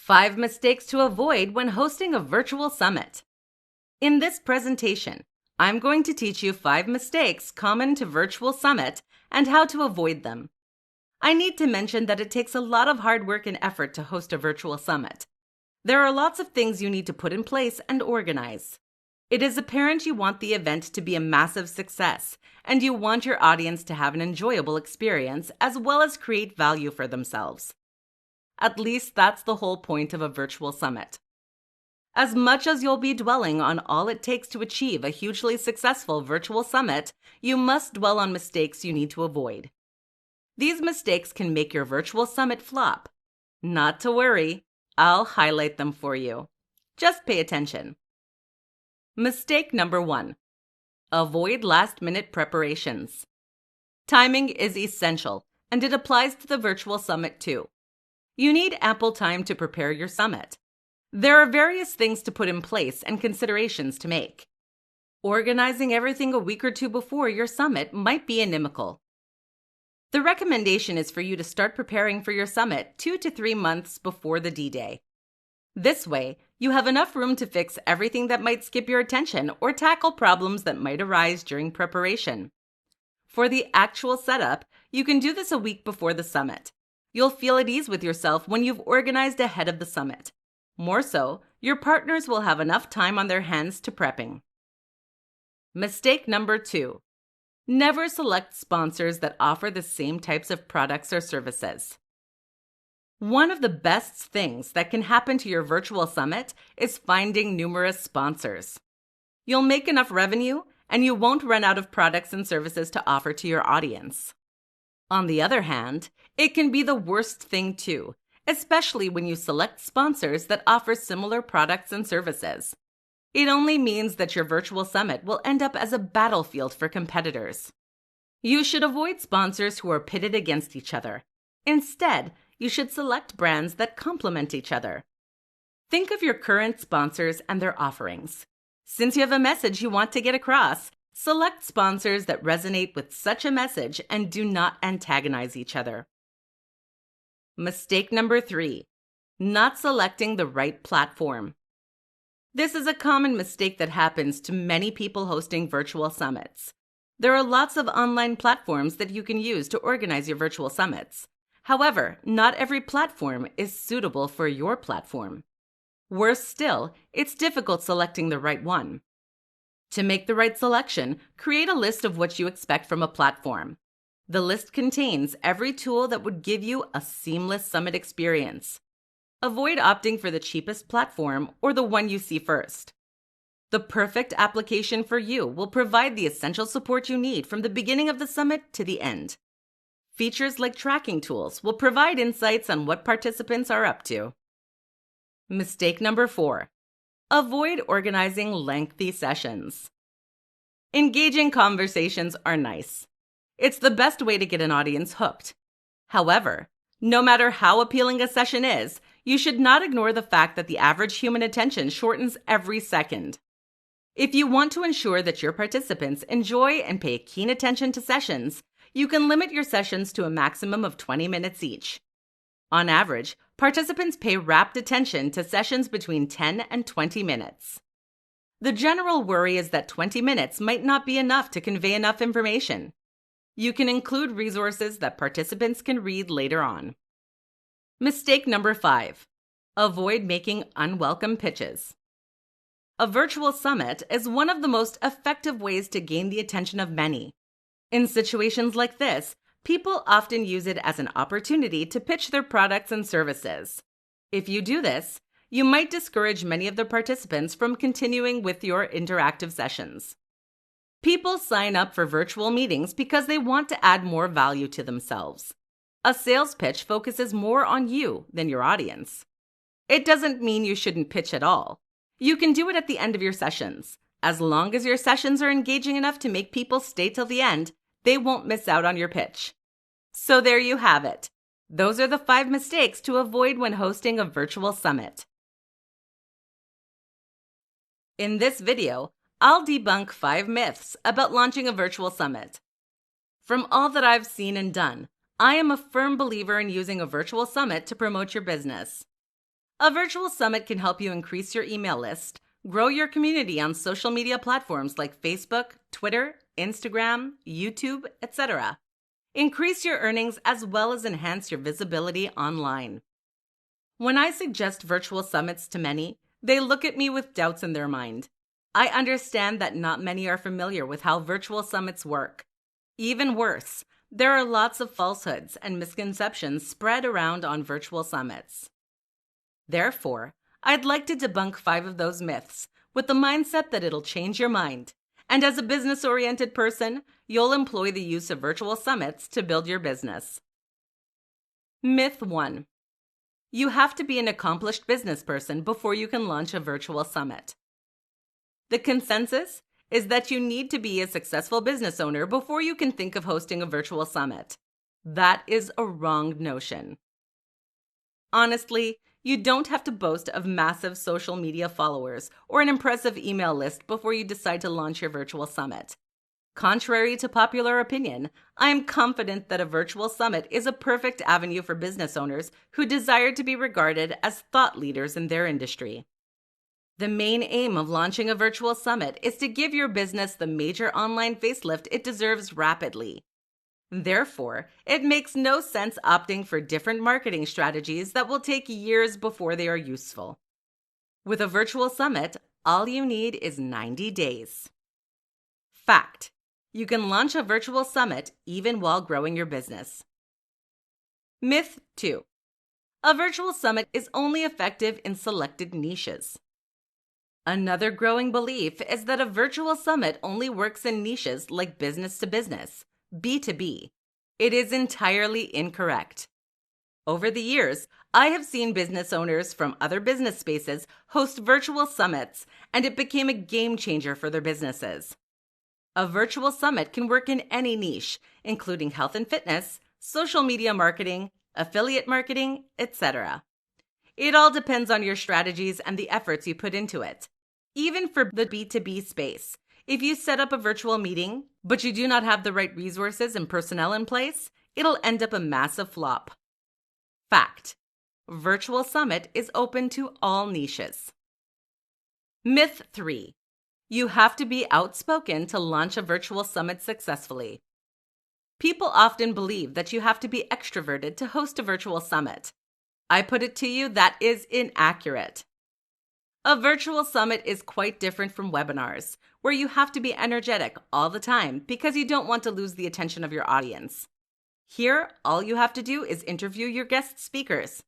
5 mistakes to avoid when hosting a virtual summit. In this presentation, I'm going to teach you 5 mistakes common to virtual summit and how to avoid them. I need to mention that it takes a lot of hard work and effort to host a virtual summit. There are lots of things you need to put in place and organize. It is apparent you want the event to be a massive success, and you want your audience to have an enjoyable experience as well as create value for themselves. At least that's the whole point of a virtual summit. As much as you'll be dwelling on all it takes to achieve a hugely successful virtual summit, you must dwell on mistakes you need to avoid. These mistakes can make your virtual summit flop. Not to worry, I'll highlight them for you. Just pay attention. Mistake number 1. Avoid last-minute preparations. Timing is essential, and it applies to the virtual summit too. You need ample time to prepare your summit. There are various things to put in place and considerations to make. Organizing everything a week or two before your summit might be inimical. The recommendation is for you to start preparing for your summit 2 to 3 months before the D-Day. This way, you have enough room to fix everything that might skip your attention or tackle problems that might arise during preparation. For the actual setup, you can do this a week before the summit. You'll feel at ease with yourself when you've organized ahead of the summit. More so, your partners will have enough time on their hands to prepping. Mistake number 2. Never select sponsors that offer the same types of products or services. One of the best things that can happen to your virtual summit is finding numerous sponsors. You'll make enough revenue, and you won't run out of products and services to offer to your audience. On the other hand, it can be the worst thing too, especially when you select sponsors that offer similar products and services. It only means that your virtual summit will end up as a battlefield for competitors. You should avoid sponsors who are pitted against each other. Instead, you should select brands that complement each other. Think of your current sponsors and their offerings. Since you have a message you want to get across, select sponsors that resonate with such a message and do not antagonize each other. Mistake number 3. Not selecting the right platform. This is a common mistake that happens to many people hosting virtual summits. There are lots of online platforms that you can use to organize your virtual summits. However, not every platform is suitable for your platform. Worse still, it's difficult selecting the right one. To make the right selection, create a list of what you expect from a platform. The list contains every tool that would give you a seamless summit experience. Avoid opting for the cheapest platform or the one you see first. The perfect application for you will provide the essential support you need from the beginning of the summit to the end. Features like tracking tools will provide insights on what participants are up to. Mistake number 4. Avoid organizing lengthy sessions. Engaging conversations are nice. It's the best way to get an audience hooked. However, no matter how appealing a session is, you should not ignore the fact that the average human attention shortens every second. If you want to ensure that your participants enjoy and pay keen attention to sessions, you can limit your sessions to a maximum of 20 minutes each. On average, participants pay rapt attention to sessions between 10 and 20 minutes. The general worry is that 20 minutes might not be enough to convey enough information. You can include resources that participants can read later on. Mistake number 5. Avoid making unwelcome pitches. A virtual summit is one of the most effective ways to gain the attention of many. In situations like this, people often use it as an opportunity to pitch their products and services. If you do this, you might discourage many of the participants from continuing with your interactive sessions. People sign up for virtual meetings because they want to add more value to themselves. A sales pitch focuses more on you than your audience. It doesn't mean you shouldn't pitch at all. You can do it at the end of your sessions. As long as your sessions are engaging enough to make people stay till the end, they won't miss out on your pitch. So there you have it. Those are the 5 mistakes to avoid when hosting a virtual summit. In this video, I'll debunk 5 myths about launching a virtual summit. From all that I've seen and done, I am a firm believer in using a virtual summit to promote your business. A virtual summit can help you increase your email list, grow your community on social media platforms like Facebook, Twitter, Instagram, YouTube, etc. Increase your earnings as well as enhance your visibility online. When I suggest virtual summits to many, they look at me with doubts in their mind. I understand that not many are familiar with how virtual summits work. Even worse, there are lots of falsehoods and misconceptions spread around on virtual summits. Therefore, I'd like to debunk 5 of those myths with the mindset that it'll change your mind. And as a business-oriented person, you'll employ the use of virtual summits to build your business. Myth 1. You have to be an accomplished business person before you can launch a virtual summit. The consensus is that you need to be a successful business owner before you can think of hosting a virtual summit. That is a wrong notion. Honestly, you don't have to boast of massive social media followers or an impressive email list before you decide to launch your virtual summit. Contrary to popular opinion, I am confident that a virtual summit is a perfect avenue for business owners who desire to be regarded as thought leaders in their industry. The main aim of launching a virtual summit is to give your business the major online facelift it deserves rapidly. Therefore, it makes no sense opting for different marketing strategies that will take years before they are useful. With a virtual summit, all you need is 90 days. Fact: you can launch a virtual summit even while growing your business. Myth 2. A virtual summit is only effective in selected niches. Another growing belief is that a virtual summit only works in niches like business to business, B2B. It is entirely incorrect. Over the years, I have seen business owners from other business spaces host virtual summits, and it became a game changer for their businesses. A virtual summit can work in any niche, including health and fitness, social media marketing, affiliate marketing, etc. It all depends on your strategies and the efforts you put into it. Even for the B2B space, if you set up a virtual meeting, but you do not have the right resources and personnel in place, it'll end up a massive flop. Fact: virtual summit is open to all niches. Myth 3. You have to be outspoken to launch a virtual summit successfully. People often believe that you have to be extroverted to host a virtual summit. I put it to you, that is inaccurate. A virtual summit is quite different from webinars, where you have to be energetic all the time because you don't want to lose the attention of your audience. Here, all you have to do is interview your guest speakers.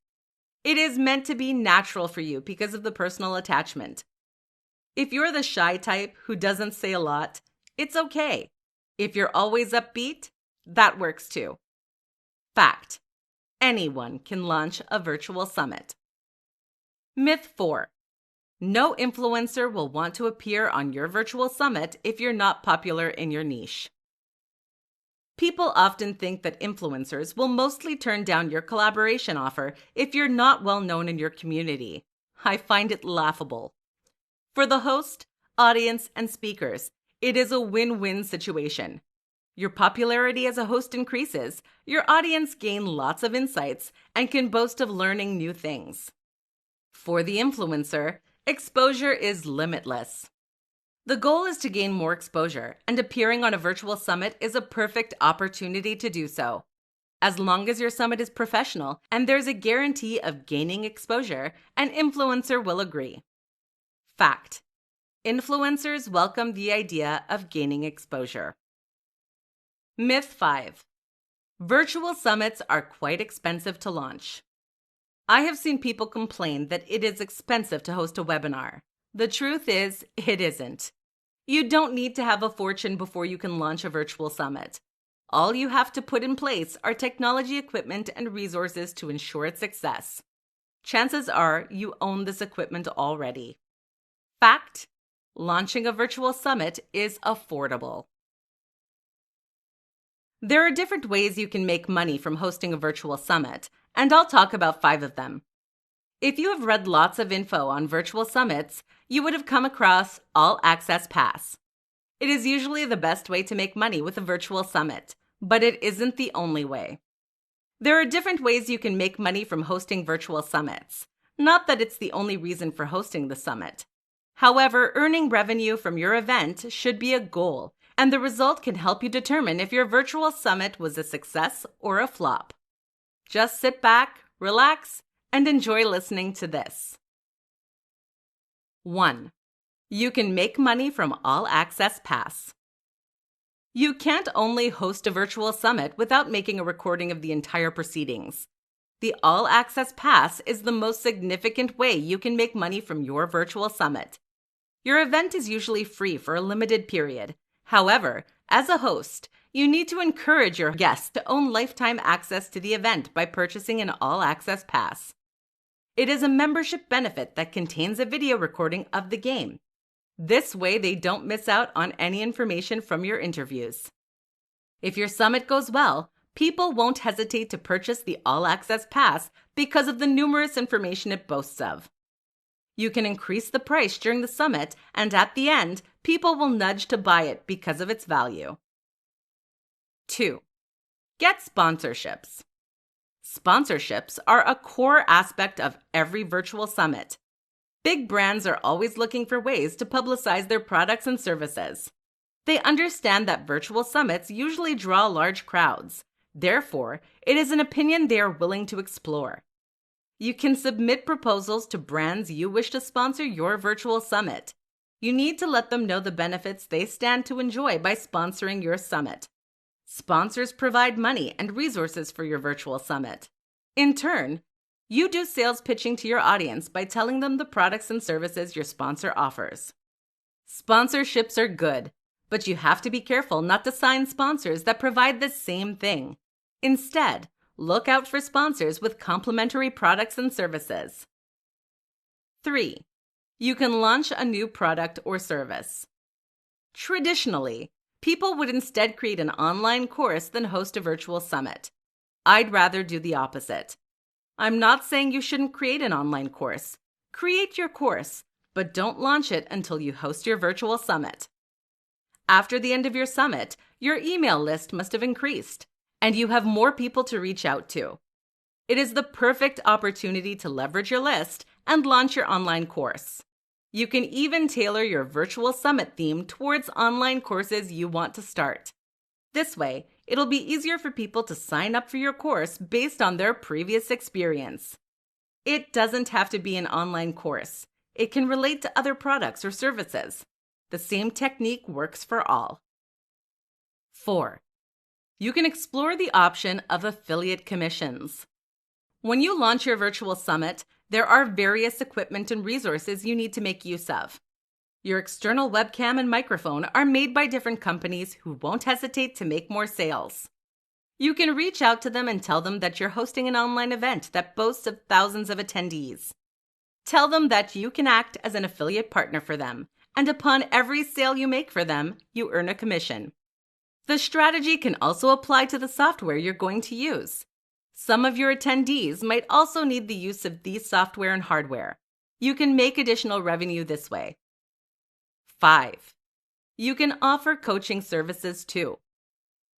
It is meant to be natural for you because of the personal attachment. If you're the shy type who doesn't say a lot, it's okay. If you're always upbeat, that works too. Fact: anyone can launch a virtual summit. Myth 4. No influencer will want to appear on your virtual summit if you're not popular in your niche. People often think that influencers will mostly turn down your collaboration offer if you're not well known in your community. I find it laughable. For the host, audience, and speakers, it is a win-win situation. Your popularity as a host increases, your audience gain lots of insights, and can boast of learning new things. For the influencer, exposure is limitless. The goal is to gain more exposure, and appearing on a virtual summit is a perfect opportunity to do so. As long as your summit is professional and there's a guarantee of gaining exposure, an influencer will agree. Fact: influencers welcome the idea of gaining exposure. Myth 5. Virtual summits are quite expensive to launch. I have seen people complain that it is expensive to host a webinar. The truth is, it isn't. You don't need to have a fortune before you can launch a virtual summit. All you have to put in place are technology equipment and resources to ensure its success. Chances are you own this equipment already. Fact: launching a virtual summit is affordable. There are different ways you can make money from hosting a virtual summit, and I'll talk about 5 of them. If you have read lots of info on virtual summits, you would have come across All Access Pass. It is usually the best way to make money with a virtual summit, but it isn't the only way. There are different ways you can make money from hosting virtual summits. Not that it's the only reason for hosting the summit. However, earning revenue from your event should be a goal, and the result can help you determine if your virtual summit was a success or a flop. Just sit back, relax, and enjoy listening to this. 1. You can make money from All Access Pass. You can't only host a virtual summit without making a recording of the entire proceedings. The All Access Pass is the most significant way you can make money from your virtual summit. Your event is usually free for a limited period. However, as a host, you need to encourage your guests to own lifetime access to the event by purchasing an All Access Pass. It is a membership benefit that contains a video recording of the game. This way, they don't miss out on any information from your interviews. If your summit goes well, people won't hesitate to purchase the All Access Pass because of the numerous information it boasts of. You can increase the price during the summit, and at the end, people will nudge to buy it because of its value. 2. Get sponsorships. Sponsorships are a core aspect of every virtual summit. Big brands are always looking for ways to publicize their products and services. They understand that virtual summits usually draw large crowds. Therefore, it is an opinion they are willing to explore. You can submit proposals to brands you wish to sponsor your virtual summit. You need to let them know the benefits they stand to enjoy by sponsoring your summit. Sponsors provide money and resources for your virtual summit. In turn, you do sales pitching to your audience by telling them the products and services your sponsor offers. Sponsorships are good, but you have to be careful not to sign sponsors that provide the same thing. Instead, look out for sponsors with complementary products and services. 3. You can launch a new product or service. Traditionally, people would instead create an online course than host a virtual summit. I'd rather do the opposite. I'm not saying you shouldn't create an online course. Create your course, but don't launch it until you host your virtual summit. After the end of your summit, your email list must have increased, and you have more people to reach out to. It is the perfect opportunity to leverage your list and launch your online course. You can even tailor your virtual summit theme towards online courses you want to start. This way, it'll be easier for people to sign up for your course based on their previous experience. It doesn't have to be an online course. It can relate to other products or services. The same technique works for all. 4. You can explore the option of affiliate commissions. When you launch your virtual summit, there are various equipment and resources you need to make use of. Your external webcam and microphone are made by different companies who won't hesitate to make more sales. You can reach out to them and tell them that you're hosting an online event that boasts of thousands of attendees. Tell them that you can act as an affiliate partner for them, and upon every sale you make for them, you earn a commission. The strategy can also apply to the software you're going to use. Some of your attendees might also need the use of these software and hardware. You can make additional revenue this way. 5. You can offer coaching services too.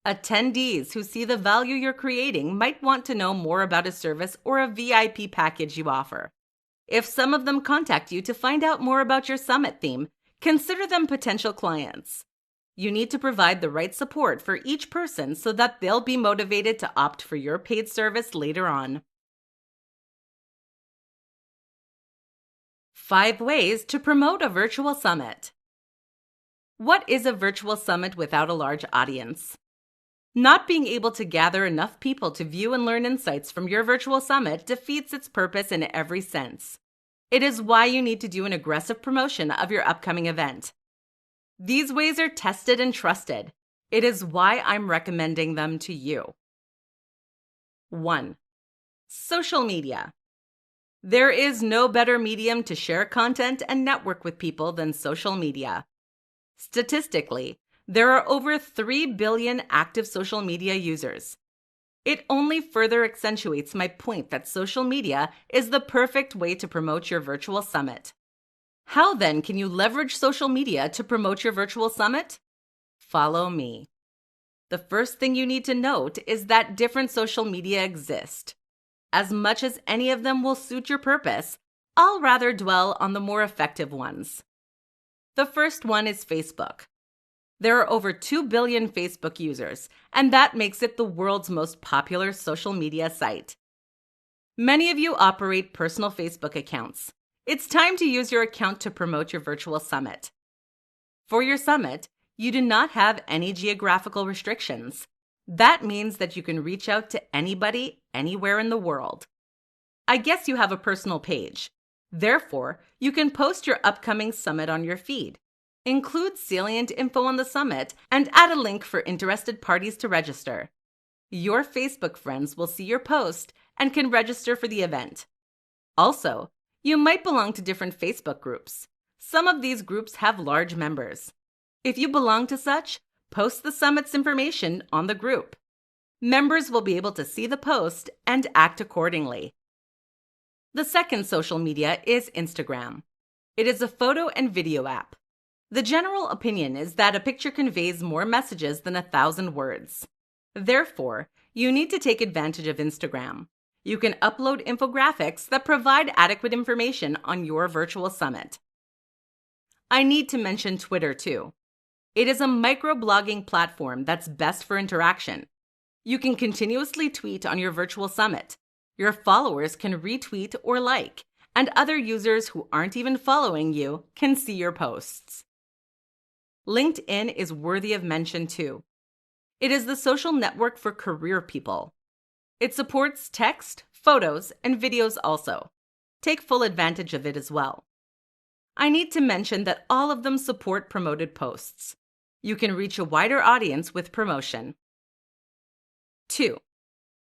Attendees who see the value you're creating might want to know more about a service or a VIP package you offer. If some of them contact you to find out more about your summit theme, consider them potential clients. You need to provide the right support for each person so that they'll be motivated to opt for your paid service later on. 5 ways to promote a virtual summit. What is a virtual summit without a large audience? Not being able to gather enough people to view and learn insights from your virtual summit defeats its purpose in every sense. It is why you need to do an aggressive promotion of your upcoming event. These ways are tested and trusted. It is why I'm recommending them to you. 1. Social media. There is no better medium to share content and network with people than social media. Statistically, there are over 3 billion active social media users. It only further accentuates my point that social media is the perfect way to promote your virtual summit. How then can you leverage social media to promote your virtual summit? Follow me. The first thing you need to note is that different social media exist. As much as any of them will suit your purpose, I'll rather dwell on the more effective ones. The first one is Facebook. There are over 2 billion Facebook users, and that makes it the world's most popular social media site. Many of you operate personal Facebook accounts. It's time to use your account to promote your virtual summit. For your summit, you do not have any geographical restrictions. That means that you can reach out to anybody, anywhere in the world. I guess you have a personal page. Therefore, you can post your upcoming summit on your feed. Include salient info on the summit and add a link for interested parties to register. Your Facebook friends will see your post and can register for the event. Also, you might belong to different Facebook groups. Some of these groups have large members. If you belong to such, post the summit's information on the group. Members will be able to see the post and act accordingly. The second social media is Instagram. It is a photo and video app. The general opinion is that a picture conveys more messages than 1,000 words. Therefore, you need to take advantage of Instagram. You can upload infographics that provide adequate information on your virtual summit. I need to mention Twitter too. It is a microblogging platform that's best for interaction. You can continuously tweet on your virtual summit. Your followers can retweet or like, and other users who aren't even following you can see your posts. LinkedIn is worthy of mention too. It is the social network for career people. It supports text, photos, and videos also. Take full advantage of it as well. I need to mention that all of them support promoted posts. You can reach a wider audience with promotion. 2.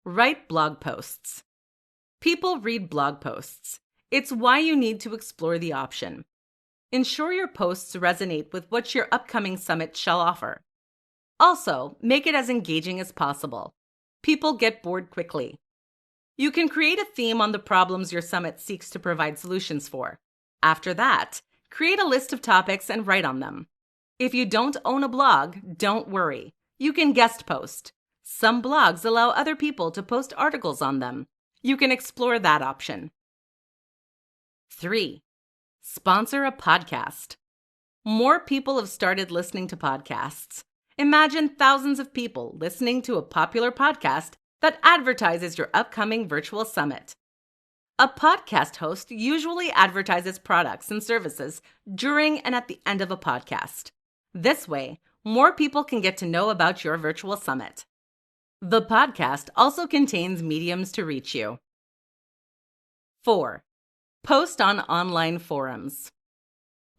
Write blog posts. People read blog posts. It's why you need to explore the option. Ensure your posts resonate with what your upcoming summit shall offer. Also, make it as engaging as possible. People get bored quickly. You can create a theme on the problems your summit seeks to provide solutions for. After that, create a list of topics and write on them. If you don't own a blog, don't worry. You can guest post. Some blogs allow other people to post articles on them. You can explore that option. 3. Sponsor a podcast. More people have started listening to podcasts. Imagine thousands of people listening to a popular podcast that advertises your upcoming virtual summit. A podcast host usually advertises products and services during and at the end of a podcast. This way, more people can get to know about your virtual summit. The podcast also contains mediums to reach you. 4. Post on online forums.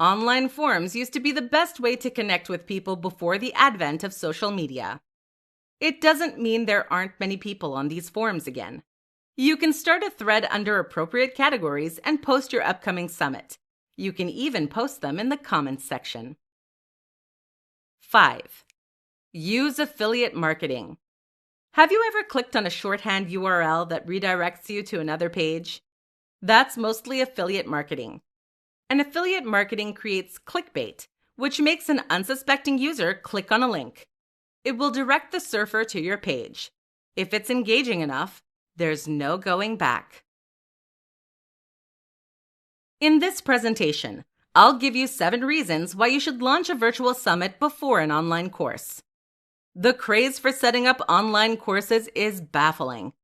Online forums used to be the best way to connect with people before the advent of social media. It doesn't mean there aren't many people on these forums again. You can start a thread under appropriate categories and post your upcoming summit. You can even post them in the comments section. 5. Use affiliate marketing. Have you ever clicked on a shorthand URL that redirects you to another page? That's mostly affiliate marketing. And affiliate marketing creates clickbait, which makes an unsuspecting user click on a link. It will direct the surfer to your page. If it's engaging enough, there's no going back. In this presentation, I'll give you 7 reasons why you should launch a virtual summit before an online course. The craze for setting up online courses is baffling.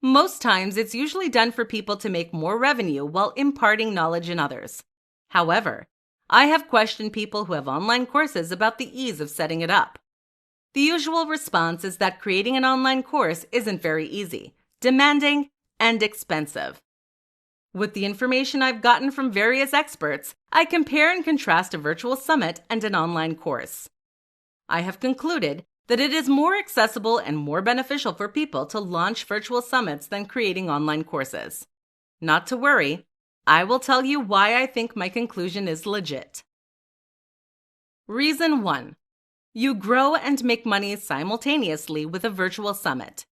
Most times, it's usually done for people to make more revenue while imparting knowledge in others. However, I have questioned people who have online courses about the ease of setting it up. The usual response is that creating an online course isn't very easy, demanding, and expensive. With the information I've gotten from various experts, I compare and contrast a virtual summit and an online course. I have concluded that it is more accessible and more beneficial for people to launch virtual summits than creating online courses. Not to worry, I will tell you why I think my conclusion is legit. Reason 1. You grow and make money simultaneously with a virtual summit.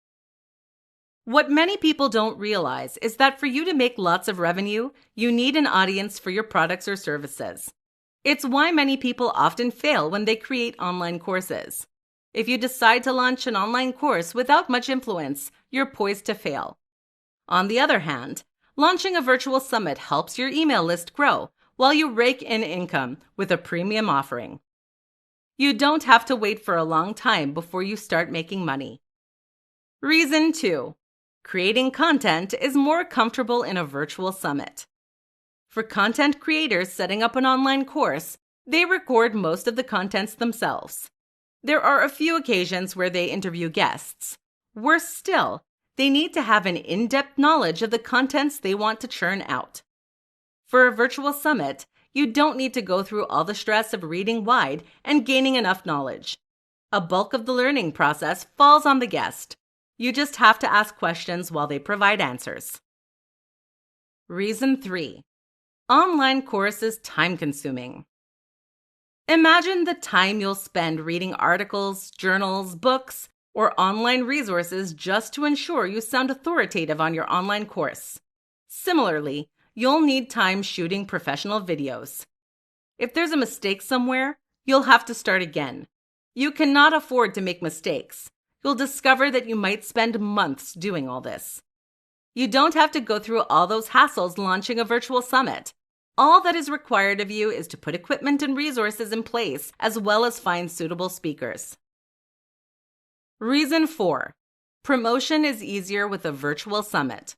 What many people don't realize is that for you to make lots of revenue, you need an audience for your products or services. It's why many people often fail when they create online courses. If you decide to launch an online course without much influence, you're poised to fail. On the other hand, Launching a virtual summit helps your email list grow while you rake in income with a premium offering. You don't have to wait for a long time before you start making money. Reason 2. Creating content is more comfortable in a virtual summit. For content creators setting up an online course, they record most of the contents themselves. There are a few occasions where they interview guests. Worse still, they need to have an in-depth knowledge of the contents they want to churn out. For a virtual summit, you don't need to go through all the stress of reading wide and gaining enough knowledge. A bulk of the learning process falls on the guest. You just have to ask questions while they provide answers. Reason 3. Online course is time-consuming. Imagine the time you'll spend reading articles, journals, books, or online resources just to ensure you sound authoritative on your online course. Similarly, you'll need time shooting professional videos. If there's a mistake somewhere, you'll have to start again. You cannot afford to make mistakes. You'll discover that you might spend months doing all this. You don't have to go through all those hassles launching a virtual summit. All that is required of you is to put equipment and resources in place, as well as find suitable speakers. Reason 4. Promotion is easier with a virtual summit.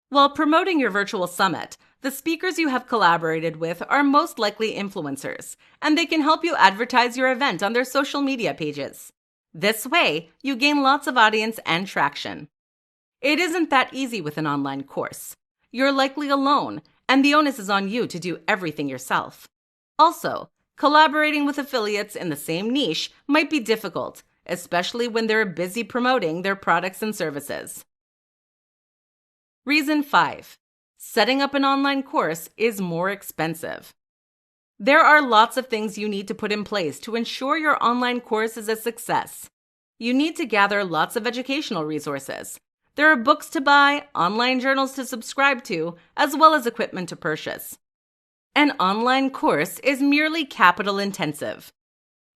While promoting your virtual summit, the speakers you have collaborated with are most likely influencers, and they can help you advertise your event on their social media pages. This way, you gain lots of audience and traction. It isn't that easy with an online course. You're likely alone, and the onus is on you to do everything yourself. Also, collaborating with affiliates in the same niche might be difficult, especially when they're busy promoting their products and services. Reason 5. Setting up an online course is more expensive. There are lots of things you need to put in place to ensure your online course is a success. You need to gather lots of educational resources. There are books to buy, online journals to subscribe to, as well as equipment to purchase. An online course is merely capital intensive.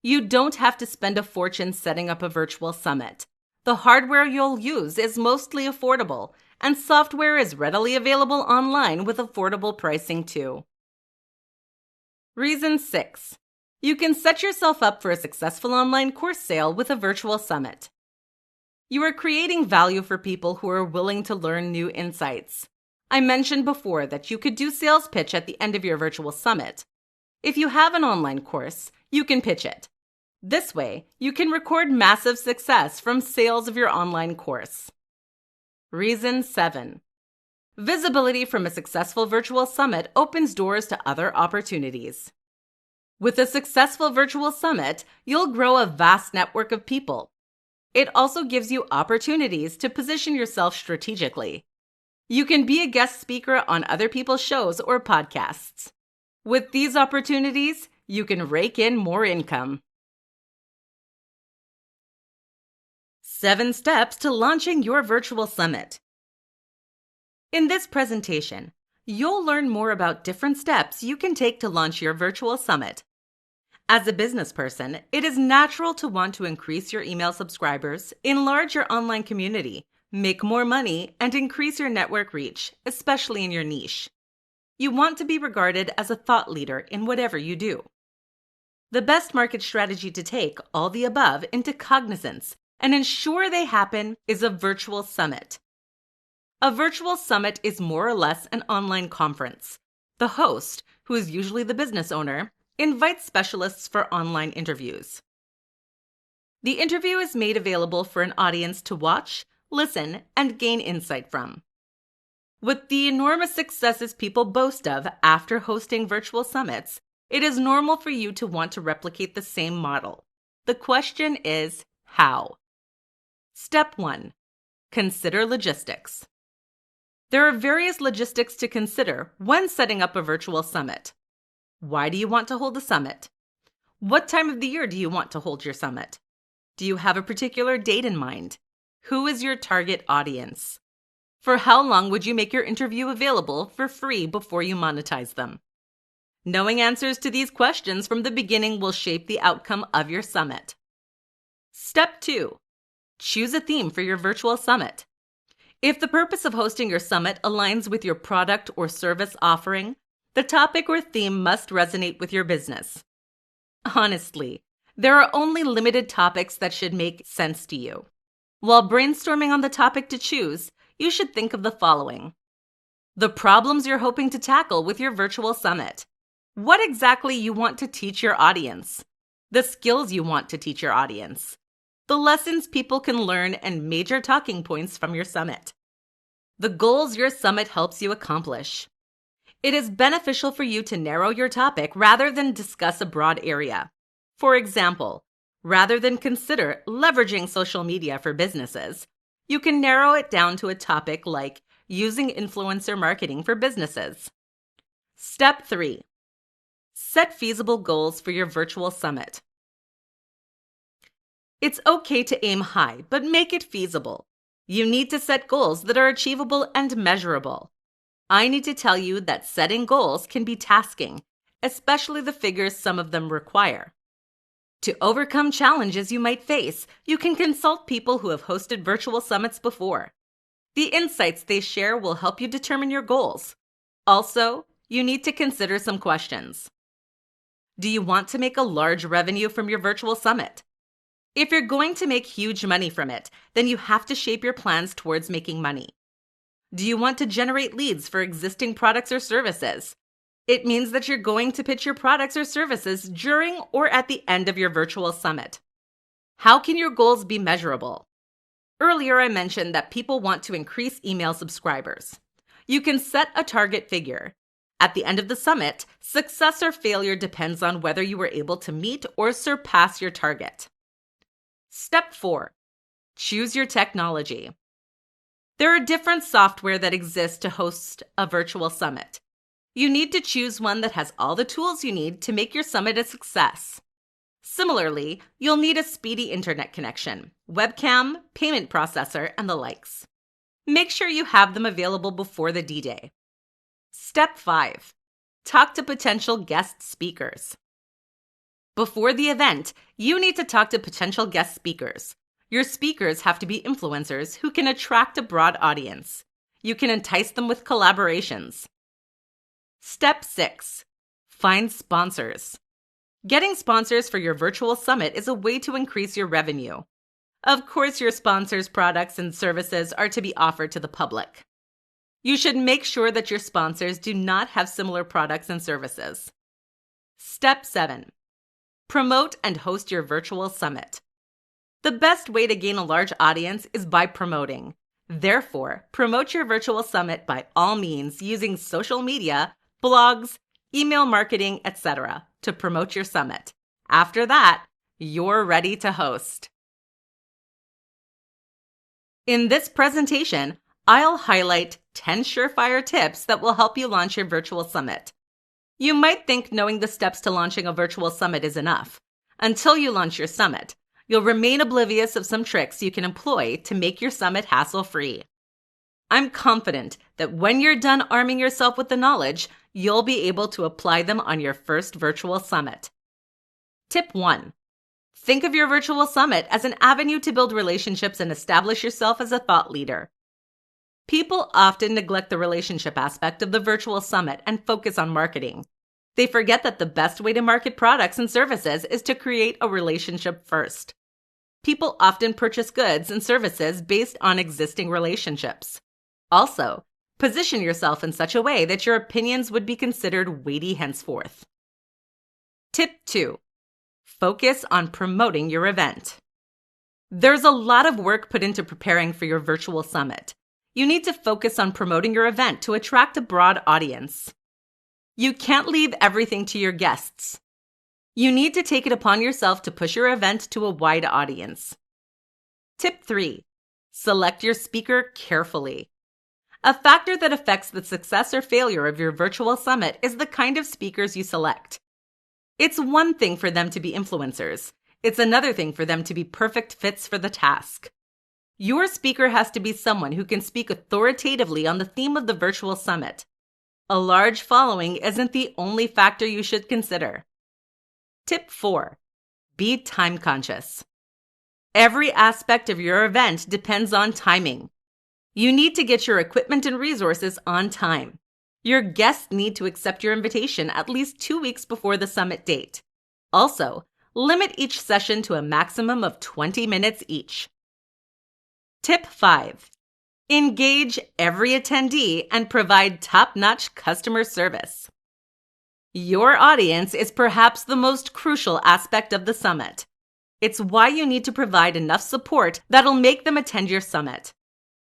You don't have to spend a fortune setting up a virtual summit. The hardware you'll use is mostly affordable, and software is readily available online with affordable pricing too. Reason 6. You can set yourself up for a successful online course sale with a virtual summit. You are creating value for people who are willing to learn new insights. I mentioned before that you could do sales pitch at the end of your virtual summit. If you have an online course, you can pitch it. This way, you can record massive success from sales of your online course. Reason 7. Visibility from a successful virtual summit opens doors to other opportunities. With a successful virtual summit, you'll grow a vast network of people. It also gives you opportunities to position yourself strategically. You can be a guest speaker on other people's shows or podcasts. With these opportunities, you can rake in more income. 7 steps to launching your virtual summit. In this presentation, you'll learn more about different steps you can take to launch your virtual summit. As a business person, it is natural to want to increase your email subscribers, enlarge your online community, make more money, and increase your network reach, especially in your niche. You want to be regarded as a thought leader in whatever you do. The best market strategy to take all the above into cognizance and ensure they happen is a virtual summit. A virtual summit is more or less an online conference. The host, who is usually the business owner, invites specialists for online interviews. The interview is made available for an audience to watch, listen, and gain insight from. With the enormous successes people boast of after hosting virtual summits, it is normal for you to want to replicate the same model. The question is, how? Step 1. Consider logistics. There are various logistics to consider when setting up a virtual summit. Why do you want to hold a summit? What time of the year do you want to hold your summit? Do you have a particular date in mind? Who is your target audience? For how long would you make your interview available for free before you monetize them? Knowing answers to these questions from the beginning will shape the outcome of your summit. Step 2. Choose a theme for your virtual summit. If the purpose of hosting your summit aligns with your product or service offering, the topic or theme must resonate with your business. Honestly, there are only limited topics that should make sense to you. While brainstorming on the topic to choose, you should think of the following: the problems you're hoping to tackle with your virtual summit, what exactly you want to teach your audience, the skills you want to teach your audience, the lessons people can learn, and major talking points from your summit, the goals your summit helps you accomplish. It is beneficial for you to narrow your topic rather than discuss a broad area. For example, rather than consider leveraging social media for businesses, you can narrow it down to a topic like using influencer marketing for businesses. Step 3. Set feasible goals for your virtual summit. It's okay to aim high, but make it feasible. You need to set goals that are achievable and measurable. I need to tell you that setting goals can be tasking, especially the figures some of them require. To overcome challenges you might face, you can consult people who have hosted virtual summits before. The insights they share will help you determine your goals. Also, you need to consider some questions. Do you want to make a large revenue from your virtual summit? If you're going to make huge money from it, then you have to shape your plans towards making money. Do you want to generate leads for existing products or services? It means that you're going to pitch your products or services during or at the end of your virtual summit. How can your goals be measurable? Earlier, I mentioned that people want to increase email subscribers. You can set a target figure. At the end of the summit, success or failure depends on whether you were able to meet or surpass your target. Step 4. Choose your technology. There are different software that exist to host a virtual summit. You need to choose one that has all the tools you need to make your summit a success. Similarly, you'll need a speedy internet connection, webcam, payment processor, and the likes. Make sure you have them available before the D-Day. Step 5. Talk to potential guest speakers. Before the event, you need to talk to potential guest speakers. Your speakers have to be influencers who can attract a broad audience. You can entice them with collaborations. Step 6. Find sponsors. Getting sponsors for your virtual summit is a way to increase your revenue. Of course, your sponsors' products and services are to be offered to the public. You should make sure that your sponsors do not have similar products and services. Step 7. Promote and host your virtual summit. The best way to gain a large audience is by promoting. Therefore, promote your virtual summit by all means using social media, blogs, email marketing, etc. to promote your summit. After that, you're ready to host. In this presentation, I'll highlight 10 surefire tips that will help you launch your virtual summit. You might think knowing the steps to launching a virtual summit is enough. Until you launch your summit, you'll remain oblivious of some tricks you can employ to make your summit hassle-free. I'm confident that when you're done arming yourself with the knowledge, you'll be able to apply them on your first virtual summit. Tip 1. Think of your virtual summit as an avenue to build relationships and establish yourself as a thought leader. People often neglect the relationship aspect of the virtual summit and focus on marketing. They forget that the best way to market products and services is to create a relationship first. People often purchase goods and services based on existing relationships. Also, position yourself in such a way that your opinions would be considered weighty henceforth. Tip 2. Focus on promoting your event. There's a lot of work put into preparing for your virtual summit. You need to focus on promoting your event to attract a broad audience. You can't leave everything to your guests. You need to take it upon yourself to push your event to a wide audience. Tip 3. Select your speaker carefully. A factor that affects the success or failure of your virtual summit is the kind of speakers you select. It's one thing for them to be influencers. It's another thing for them to be perfect fits for the task. Your speaker has to be someone who can speak authoritatively on the theme of the virtual summit. A large following isn't the only factor you should consider. Tip 4. Be time conscious. Every aspect of your event depends on timing. You need to get your equipment and resources on time. Your guests need to accept your invitation at least 2 weeks before the summit date. Also, limit each session to a maximum of 20 minutes each. Tip 5. Engage every attendee and provide top-notch customer service. Your audience is perhaps the most crucial aspect of the summit. It's why you need to provide enough support that'll make them attend your summit.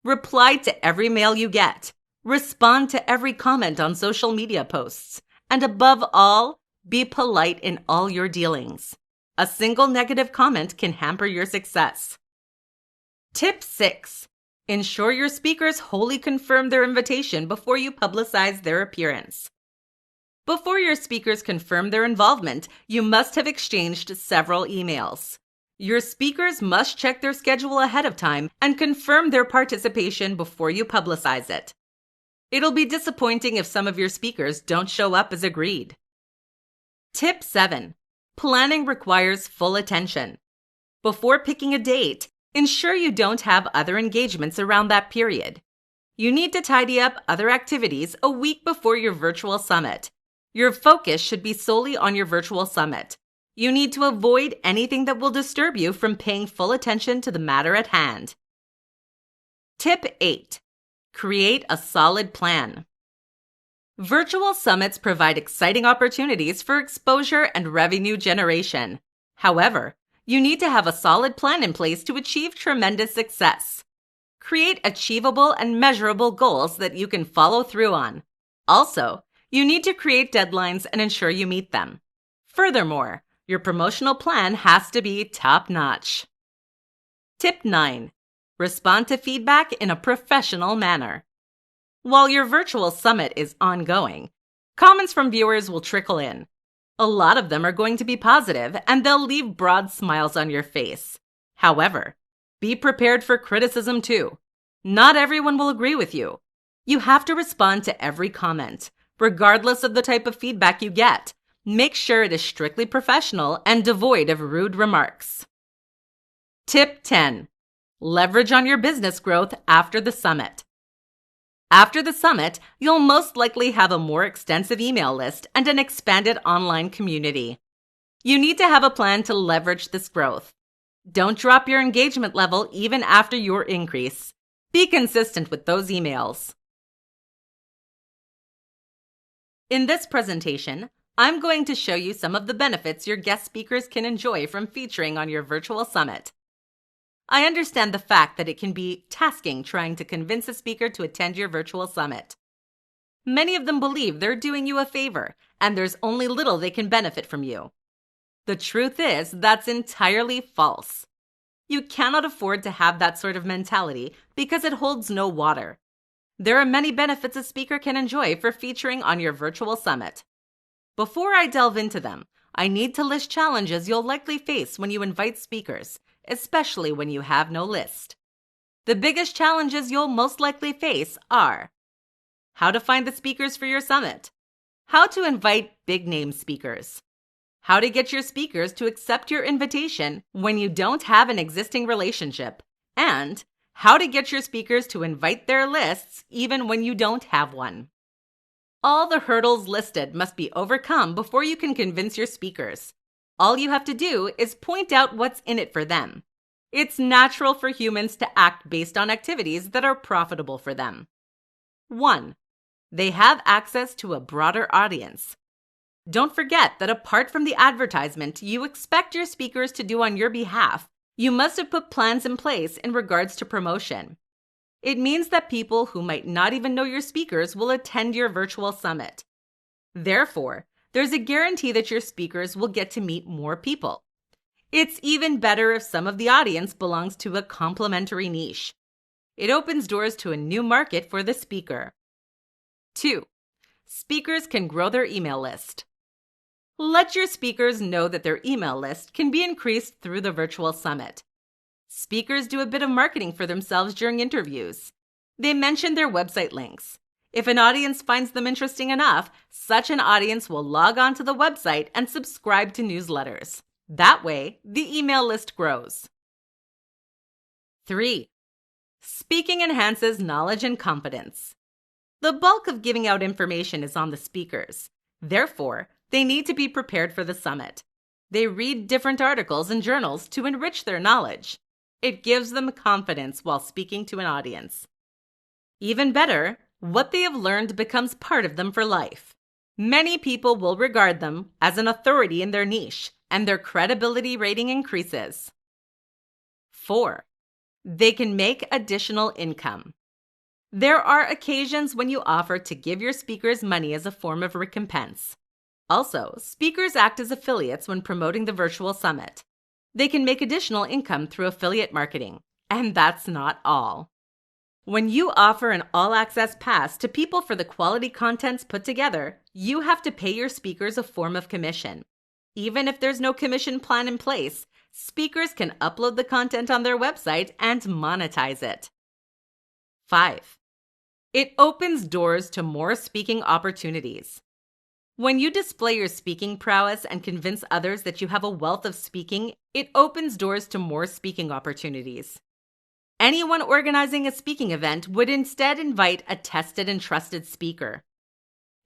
Reply to every mail you get. Respond to every comment on social media posts. And above all, be polite in all your dealings. A single negative comment can hamper your success. Tip 6. Ensure your speakers wholly confirm their invitation before you publicize their appearance. Before your speakers confirm their involvement, you must have exchanged several emails. Your speakers must check their schedule ahead of time and confirm their participation before you publicize it. It'll be disappointing if some of your speakers don't show up as agreed. Tip 7. Planning requires full attention. Before picking a date, ensure you don't have other engagements around that period. You need to tidy up other activities a week before your virtual summit. Your focus should be solely on your virtual summit. You need to avoid anything that will disturb you from paying full attention to the matter at hand. Tip 8. Create a solid plan. Virtual summits provide exciting opportunities for exposure and revenue generation. However, you need to have a solid plan in place to achieve tremendous success. Create achievable and measurable goals that you can follow through on. Also, you need to create deadlines and ensure you meet them. Furthermore, your promotional plan has to be top-notch. Tip 9. Respond to feedback in a professional manner. While your virtual summit is ongoing, comments from viewers will trickle in. A lot of them are going to be positive, and they'll leave broad smiles on your face. However, be prepared for criticism too. Not everyone will agree with you. You have to respond to every comment, regardless of the type of feedback you get. Make sure it is strictly professional and devoid of rude remarks. Tip 10. Leverage on your business growth after the summit. After the summit, you'll most likely have a more extensive email list and an expanded online community. You need to have a plan to leverage this growth. Don't drop your engagement level even after your increase. Be consistent with those emails. In this presentation, I'm going to show you some of the benefits your guest speakers can enjoy from featuring on your virtual summit. I understand the fact that it can be tasking trying to convince a speaker to attend your virtual summit. Many of them believe they're doing you a favor, and there's only little they can benefit from you. The truth is, that's entirely false. You cannot afford to have that sort of mentality because it holds no water. There are many benefits a speaker can enjoy for featuring on your virtual summit. Before I delve into them, I need to list challenges you'll likely face when you invite speakers, especially when you have no list. The biggest challenges you'll most likely face are: how to find the speakers for your summit, how to invite big-name speakers, how to get your speakers to accept your invitation when you don't have an existing relationship, and how to get your speakers to invite their lists even when you don't have one. All the hurdles listed must be overcome before you can convince your speakers. All you have to do is point out what's in it for them. It's natural for humans to act based on activities that are profitable for them. 1. They have access to a broader audience. Don't forget that apart from the advertisement you expect your speakers to do on your behalf, you must have put plans in place in regards to promotion. It means that people who might not even know your speakers will attend your virtual summit. Therefore, there's a guarantee that your speakers will get to meet more people. It's even better if some of the audience belongs to a complementary niche. It opens doors to a new market for the speaker. 2. Speakers can grow their email list. Let your speakers know that their email list can be increased through the virtual summit. Speakers do a bit of marketing for themselves during interviews. They mention their website links. If an audience finds them interesting enough, such an audience will log on to the website and subscribe to newsletters. That way, the email list grows. 3. Speaking enhances knowledge and confidence. The bulk of giving out information is on the speakers. Therefore, they need to be prepared for the summit. They read different articles and journals to enrich their knowledge. It gives them confidence while speaking to an audience. Even better, what they have learned becomes part of them for life. Many people will regard them as an authority in their niche, and their credibility rating increases. 4. They can make additional income. There are occasions when you offer to give your speakers money as a form of recompense. Also, speakers act as affiliates when promoting the virtual summit. They can make additional income through affiliate marketing, and that's not all. When you offer an all-access pass to people for the quality contents put together, you have to pay your speakers a form of commission. Even if there's no commission plan in place, speakers can upload the content on their website and monetize it. 5. It opens doors to more speaking opportunities. When you display your speaking prowess and convince others that you have a wealth of speaking, it opens doors to more speaking opportunities. Anyone organizing a speaking event would instead invite a tested and trusted speaker.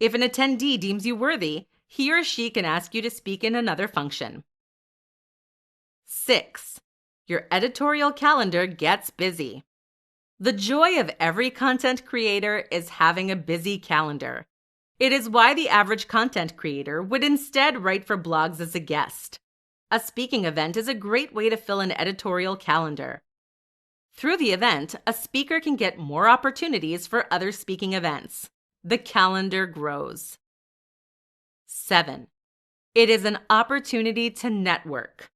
If an attendee deems you worthy, he or she can ask you to speak in another function. 6. Your editorial calendar gets busy. The joy of every content creator is having a busy calendar. It is why the average content creator would instead write for blogs as a guest. A speaking event is a great way to fill an editorial calendar. Through the event, a speaker can get more opportunities for other speaking events. The calendar grows. 7. It is an opportunity to network.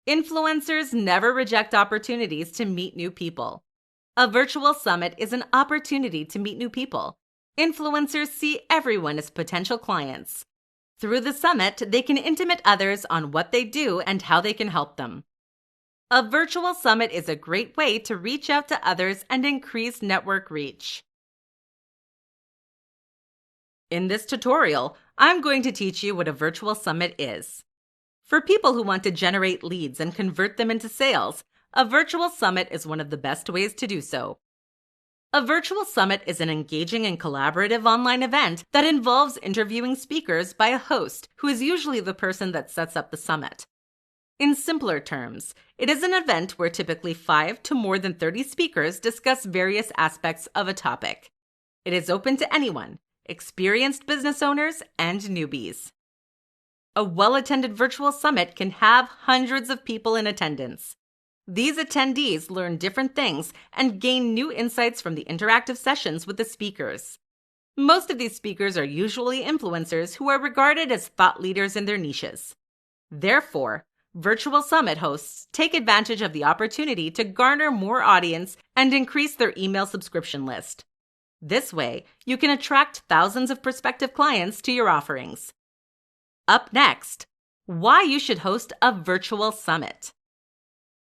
Influencers never reject opportunities to meet new people. A virtual summit is an opportunity to meet new people. Influencers see everyone as potential clients. Through the summit, they can intimate others on what they do and how they can help them. A virtual summit is a great way to reach out to others and increase network reach. In this tutorial, I'm going to teach you what a virtual summit is. For people who want to generate leads and convert them into sales, a virtual summit is one of the best ways to do so. A virtual summit is an engaging and collaborative online event that involves interviewing speakers by a host who is usually the person that sets up the summit. In simpler terms, it is an event where typically 5 to more than 30 speakers discuss various aspects of a topic. It is open to anyone, experienced business owners and newbies. A well-attended virtual summit can have hundreds of people in attendance. These attendees learn different things and gain new insights from the interactive sessions with the speakers. Most of these speakers are usually influencers who are regarded as thought leaders in their niches. Therefore, virtual summit hosts take advantage of the opportunity to garner more audience and increase their email subscription list. This way, you can attract thousands of prospective clients to your offerings. Up next, why you should host a virtual summit.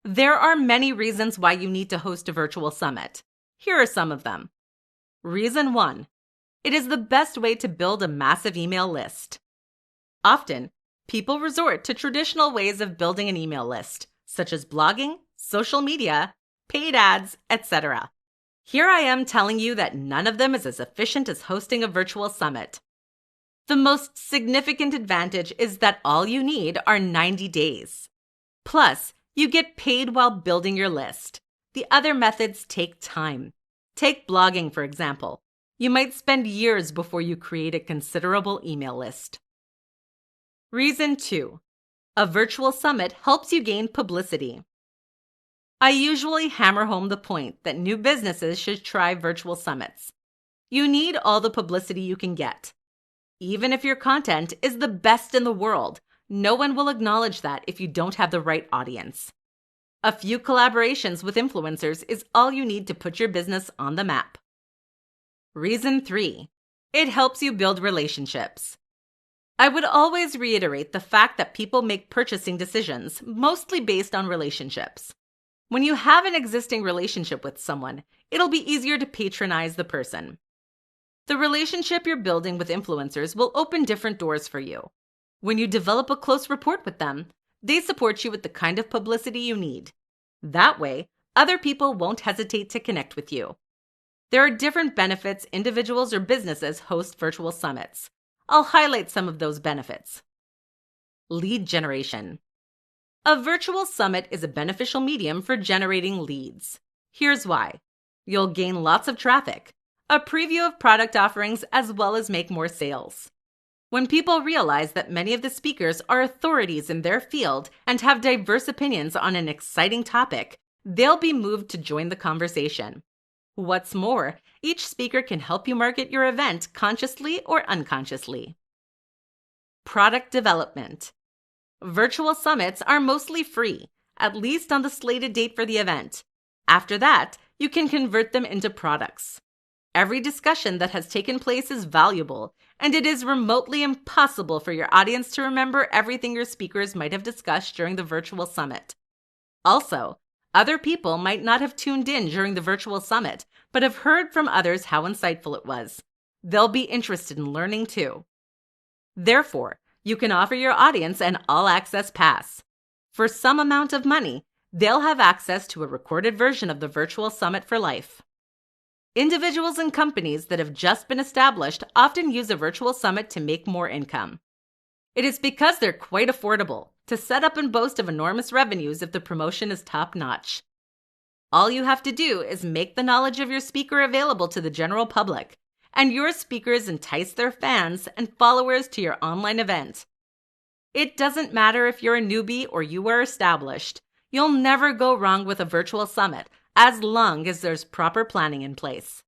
There are many reasons why you need to host a virtual summit. Here are some of them. Reason 1. It is the best way to build a massive email list. Often, people resort to traditional ways of building an email list, such as blogging, social media, paid ads, etc. Here I am telling you that none of them is as efficient as hosting a virtual summit. The most significant advantage is that all you need are 90 days. Plus, you get paid while building your list. The other methods take time. Take blogging, for example. You might spend years before you create a considerable email list. Reason 2. A virtual summit helps you gain publicity. I usually hammer home the point that new businesses should try virtual summits. You need all the publicity you can get. Even if your content is the best in the world, no one will acknowledge that if you don't have the right audience. A few collaborations with influencers is all you need to put your business on the map. Reason 3. It helps you build relationships. I would always reiterate the fact that people make purchasing decisions mostly based on relationships. When you have an existing relationship with someone, it'll be easier to patronize the person. The relationship you're building with influencers will open different doors for you. When you develop a close rapport with them, they support you with the kind of publicity you need. That way, other people won't hesitate to connect with you. There are different benefits individuals or businesses host virtual summits. I'll highlight some of those benefits. Lead generation. A virtual summit is a beneficial medium for generating leads. Here's why. You'll gain lots of traffic, a preview of product offerings, as well as make more sales. When people realize that many of the speakers are authorities in their field and have diverse opinions on an exciting topic, they'll be moved to join the conversation. What's more, each speaker can help you market your event consciously or unconsciously. Product development. Virtual summits are mostly free, at least on the slated date for the event. After that, you can convert them into products. Every discussion that has taken place is valuable, and it is remotely impossible for your audience to remember everything your speakers might have discussed during the virtual summit. Also, other people might not have tuned in during the virtual summit, but have heard from others how insightful it was. They'll be interested in learning too. Therefore, you can offer your audience an all-access pass. For some amount of money, they'll have access to a recorded version of the virtual summit for life. Individuals and companies that have just been established often use a virtual summit to make more income. It is because they're quite affordable to set up and boast of enormous revenues if the promotion is top-notch. All you have to do is make the knowledge of your speaker available to the general public, and your speakers entice their fans and followers to your online event. It doesn't matter if you're a newbie or you are established. You'll never go wrong with a virtual summit as long as there's proper planning in place.